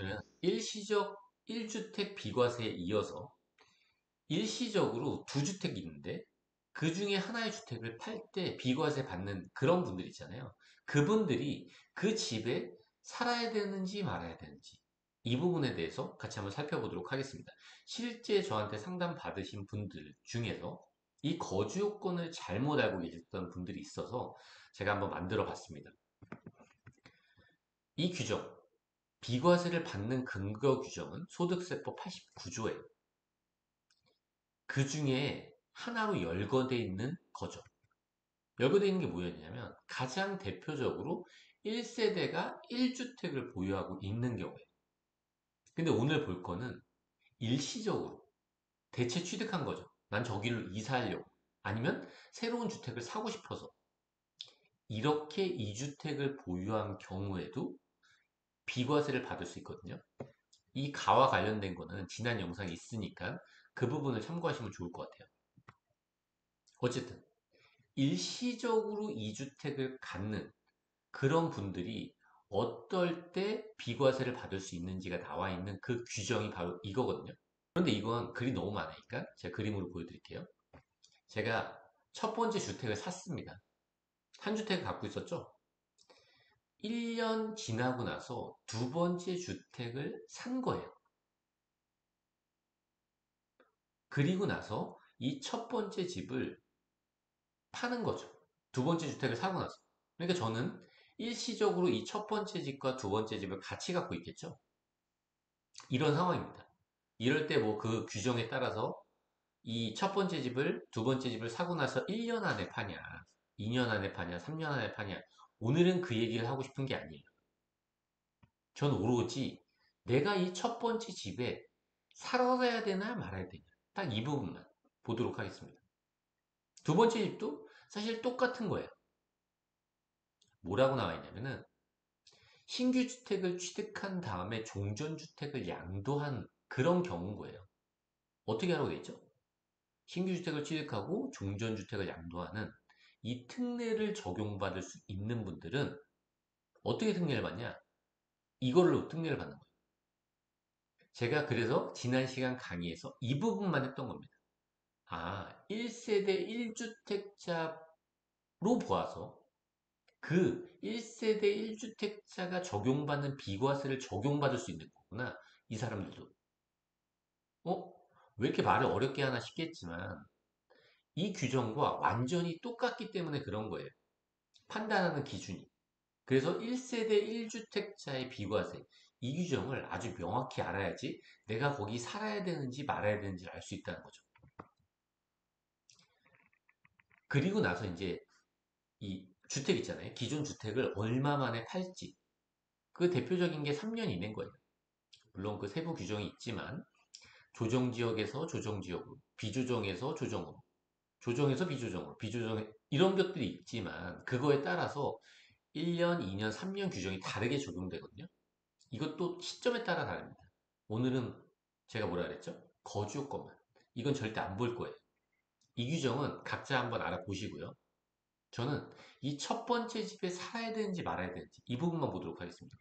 오늘은 일시적 1주택 비과세에 이어서 일시적으로 두 주택이 있는데 그 중에 하나의 주택을 팔 때 비과세 받는 그런 분들 있잖아요. 그분들이 그 집에 살아야 되는지 말아야 되는지 이 부분에 대해서 같이 한번 살펴보도록 하겠습니다. 실제 저한테 상담 받으신 분들 중에서 이 거주 요건을 잘못 알고 계셨던 분들이 있어서 제가 한번 만들어 봤습니다. 이 규정, 비과세를 받는 근거 규정은 소득세법 89조예요. 그 중에 하나로 열거되어 있는 거죠. 열거되어 있는 게 뭐였냐면 가장 대표적으로 1세대가 1주택을 보유하고 있는 경우에 근데 오늘 볼 거는 일시적으로 대체 취득한 거죠. 난 저기를 이사하려고 아니면 새로운 주택을 사고 싶어서 이렇게 2주택을 보유한 경우에도 비과세를 받을 수 있거든요. 이 가와 관련된 거는 지난 영상이 있으니까 그 부분을 참고하시면 좋을 것 같아요. 어쨌든 일시적으로 2주택을 갖는 그런 분들이 어떨 때 비과세를 받을 수 있는지가 나와 있는 그 규정이 바로 이거거든요. 그런데 이건 글이 너무 많으니까 제가 그림으로 보여드릴게요. 제가 첫 번째 주택을 샀습니다. 한 주택을 갖고 있었죠. 1년 지나고 나서 두 번째 주택을 산 거예요. 그리고 나서 이 첫 번째 집을 파는 거죠. 두 번째 주택을 사고 나서. 그러니까 저는 일시적으로 이 첫 번째 집과 두 번째 집을 같이 갖고 있겠죠. 이런 상황입니다. 이럴 때 뭐 그 규정에 따라서 이 첫 번째 집을 두 번째 집을 사고 나서 1년 안에 파냐, 2년 안에 파냐, 3년 안에 파냐. 오늘은 그 얘기를 하고 싶은 게 아니에요. 전 오로지 내가 이 첫 번째 집에 살아야 되나 말아야 되냐. 딱 이 부분만 보도록 하겠습니다. 두 번째 집도 사실 똑같은 거예요. 뭐라고 나와 있냐면은 신규 주택을 취득한 다음에 종전주택을 양도한 그런 경우인 거예요. 어떻게 하라고 돼 있죠? 신규 주택을 취득하고 종전주택을 양도하는 이 특례를 적용받을 수 있는 분들은 어떻게 특례를 받냐? 이걸로 특례를 받는 거예요. 제가 그래서 지난 시간 강의에서 이 부분만 했던 겁니다. 아, 1세대 1주택자로 보아서 그 1세대 1주택자가 적용받는 비과세를 적용받을 수 있는 거구나. 이 사람들도. 어? 왜 이렇게 말을 어렵게 하나 싶겠지만 이 규정과 완전히 똑같기 때문에 그런 거예요. 판단하는 기준이. 그래서 1세대 1주택자의 비과세 이 규정을 아주 명확히 알아야지 내가 거기 살아야 되는지 말아야 되는지를 알 수 있다는 거죠. 그리고 나서 이제 이 주택 있잖아요. 기존 주택을 얼마 만에 팔지. 그 대표적인 게 3년 이내인 거예요. 물론 그 세부 규정이 있지만 조정지역에서 조정지역으로, 비조정에서 조정으로, 조정에서 비조정으로, 비조정 이런 것들이 있지만 그거에 따라서 1년, 2년, 3년 규정이 다르게 적용되거든요. 이것도 시점에 따라 다릅니다. 오늘은 제가 뭐라 그랬죠? 거주요건만. 이건 절대 안 볼 거예요. 이 규정은 각자 한번 알아보시고요. 저는 이 첫 번째 집에 살아야 되는지 말아야 되는지 이 부분만 보도록 하겠습니다.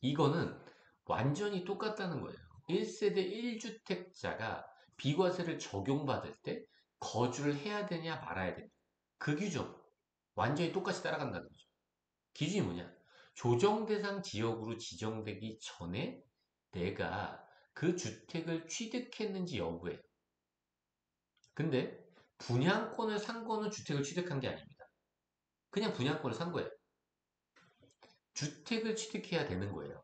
이거는 완전히 똑같다는 거예요. 1세대 1주택자가 비과세를 적용받을 때 거주를 해야 되냐 말아야 되냐. 그 규정 완전히 똑같이 따라간다는 거죠. 기준이 뭐냐? 조정 대상 지역으로 지정되기 전에 내가 그 주택을 취득했는지 여부예요. 근데 분양권을 산 거는 주택을 취득한 게 아닙니다. 그냥 분양권을 산 거예요. 주택을 취득해야 되는 거예요.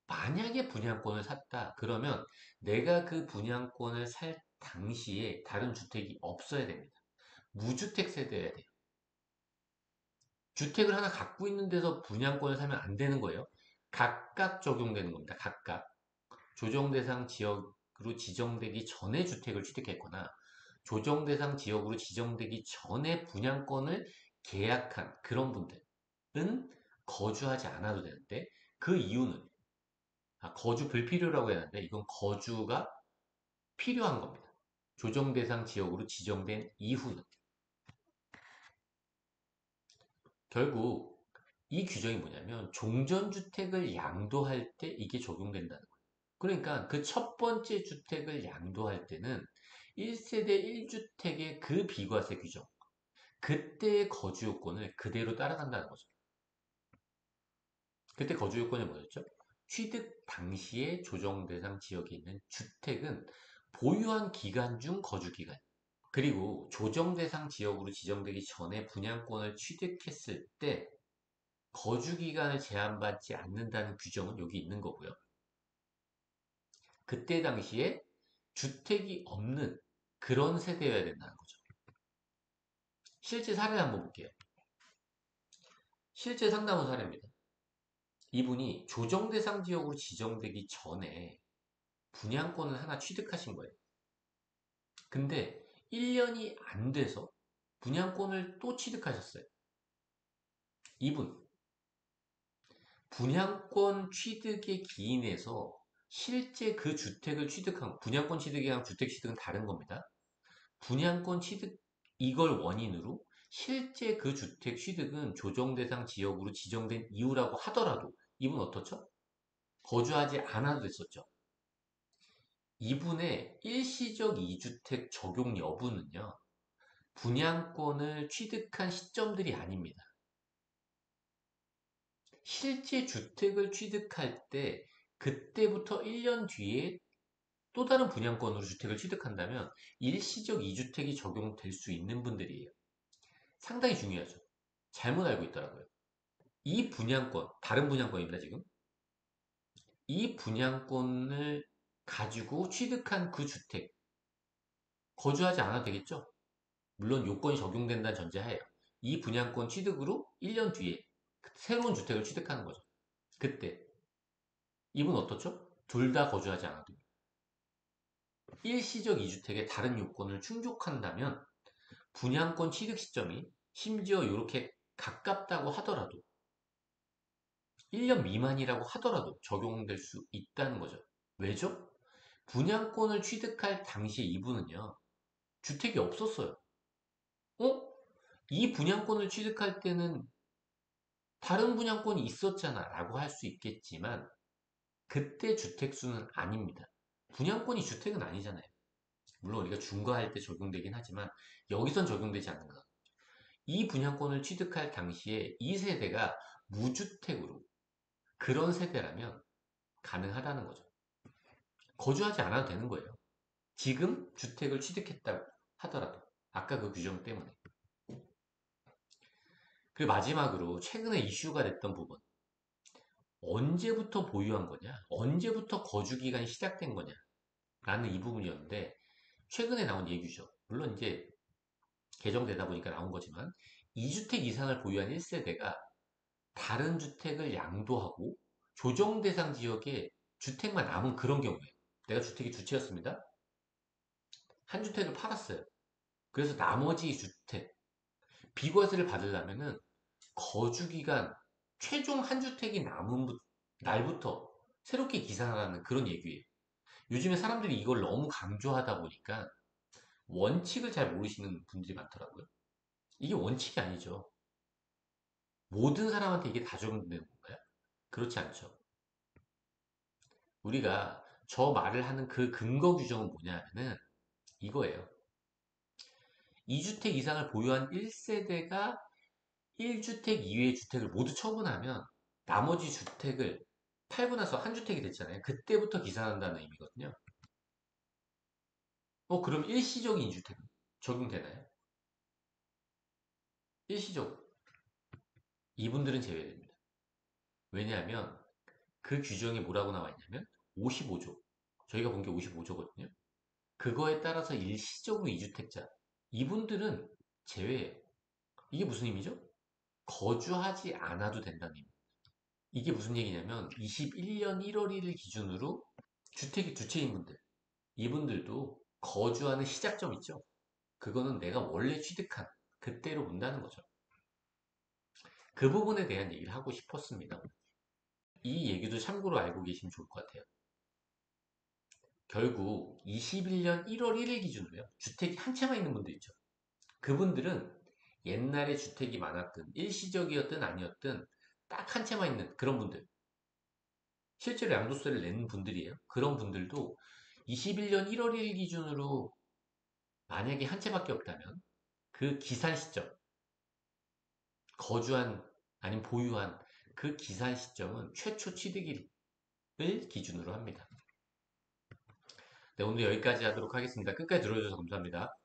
만약에 분양권을 샀다 그러면 내가 그 분양권을 살 당시에 다른 주택이 없어야 됩니다. 무주택 세대여야 돼요. 주택을 하나 갖고 있는 데서 분양권을 사면 안 되는 거예요. 각각 적용되는 겁니다. 각각. 조정 대상 지역으로 지정되기 전에 주택을 취득했거나 조정 대상 지역으로 지정되기 전에 분양권을 계약한 그런 분들은 거주하지 않아도 되는데 그 이유는 거주 불필요라고 했는데 이건 거주가 필요한 겁니다. 조정 대상 지역으로 지정된 이후는 결국 이 규정이 뭐냐면 종전주택을 양도할 때 이게 적용된다는 거예요. 그러니까 그 첫 번째 주택을 양도할 때는 1세대 1주택의 그 비과세 규정, 그때의 거주 요건을 그대로 따라간다는 거죠. 그때 거주 요건이 뭐였죠? 취득 당시에 조정 대상 지역에 있는 주택은 보유한 기간 중 거주 기간, 그리고 조정 대상 지역으로 지정되기 전에 분양권을 취득했을 때 거주 기간을 제한받지 않는다는 규정은 여기 있는 거고요. 그때 당시에 주택이 없는 그런 세대여야 된다는 거죠. 실제 사례를 한번 볼게요. 실제 상담원 사례입니다. 이분이 조정 대상 지역으로 지정되기 전에 분양권을 하나 취득하신 거예요. 근데 1년이 안 돼서 분양권을 또 취득하셨어요. 이분 분양권 취득의 기인에서 실제 그 주택을 취득한 분양권 취득이랑 주택 취득은 다른 겁니다. 분양권 취득 이걸 원인으로 실제 그 주택 취득은 조정 대상 지역으로 지정된 이유라고 하더라도 이분 어떻죠? 거주하지 않아도 됐었죠. 이분의 일시적 2주택 적용 여부는요. 분양권을 취득한 시점들이 아닙니다. 실제 주택을 취득할 때 그때부터 1년 뒤에 또 다른 분양권으로 주택을 취득한다면 일시적 2주택이 적용될 수 있는 분들이에요. 상당히 중요하죠. 잘못 알고 있더라고요. 이 분양권, 다른 분양권입니다, 지금. 이 분양권을 가지고 취득한 그 주택, 거주하지 않아도 되겠죠? 물론 요건이 적용된다는 전제하에요. 이 분양권 취득으로 1년 뒤에 새로운 주택을 취득하는 거죠. 그때 이분 어떻죠? 둘 다 거주하지 않아도 일시적 2주택의 다른 요건을 충족한다면 분양권 취득 시점이 심지어 이렇게 가깝다고 하더라도 1년 미만이라고 하더라도 적용될 수 있다는 거죠. 왜죠? 분양권을 취득할 당시에 이분은요. 주택이 없었어요. 어? 이 분양권을 취득할 때는 다른 분양권이 있었잖아 라고 할 수 있겠지만 그때 주택수는 아닙니다. 분양권이 주택은 아니잖아요. 물론 우리가 중과할 때 적용되긴 하지만 여기선 적용되지 않는 거. 이 분양권을 취득할 당시에 이 세대가 무주택으로 그런 세대라면 가능하다는 거죠. 거주하지 않아도 되는 거예요. 지금 주택을 취득했다고 하더라도 아까 그 규정 때문에. 그리고 마지막으로 최근에 이슈가 됐던 부분. 언제부터 보유한 거냐? 언제부터 거주 기간이 시작된 거냐? 라는 이 부분이었는데 최근에 나온 얘기죠. 물론 이제 개정되다 보니까 나온 거지만 2주택 이상을 보유한 1세대가 다른 주택을 양도하고 조정 대상 지역에 주택만 남은 그런 경우에 내가 주택이 두 채였습니다. 한 주택을 팔았어요. 그래서 나머지 주택 비과세를 받으려면은 거주기간 최종 한 주택이 남은 날부터 새롭게 기산하라는 그런 얘기예요. 요즘에 사람들이 이걸 너무 강조하다 보니까 원칙을 잘 모르시는 분들이 많더라고요. 이게 원칙이 아니죠. 모든 사람한테 이게 다 적용되는 건가요? 그렇지 않죠. 우리가 저 말을 하는 그 근거 규정은 뭐냐면은 이거예요. 2주택 이상을 보유한 1세대가 1주택 이외의 주택을 모두 처분하면 나머지 주택을 팔고 나서 한 주택이 됐잖아요. 그때부터 기산한다는 의미거든요. 그럼 일시적인 2주택 적용되나요? 일시적. 이분들은 제외됩니다. 왜냐하면 그 규정에 뭐라고 나와 있냐면 55조. 저희가 본 게 55조거든요. 그거에 따라서 일시적으로 2주택자. 이분들은 제외예요. 이게 무슨 의미죠? 거주하지 않아도 된다는 의미. 이게 무슨 얘기냐면 21년 1월 1일 기준으로 주택이 두 채인 분들. 이분들도 거주하는 시작점 있죠? 그거는 내가 원래 취득한 그때로 본다는 거죠. 그 부분에 대한 얘기를 하고 싶었습니다. 이 얘기도 참고로 알고 계시면 좋을 것 같아요. 결국 21년 1월 1일 기준으로요. 주택이 한 채만 있는 분들 있죠. 그분들은 옛날에 주택이 많았든 일시적이었든 아니었든 딱 한 채만 있는 그런 분들, 실제로 양도세를 낸 분들이에요. 그런 분들도 21년 1월 1일 기준으로 만약에 한 채밖에 없다면 그 기산 시점, 거주한 아니면 보유한 그 기산 시점은 최초 취득일을 기준으로 합니다. 네, 오늘 여기까지 하도록 하겠습니다. 끝까지 들어주셔서 감사합니다.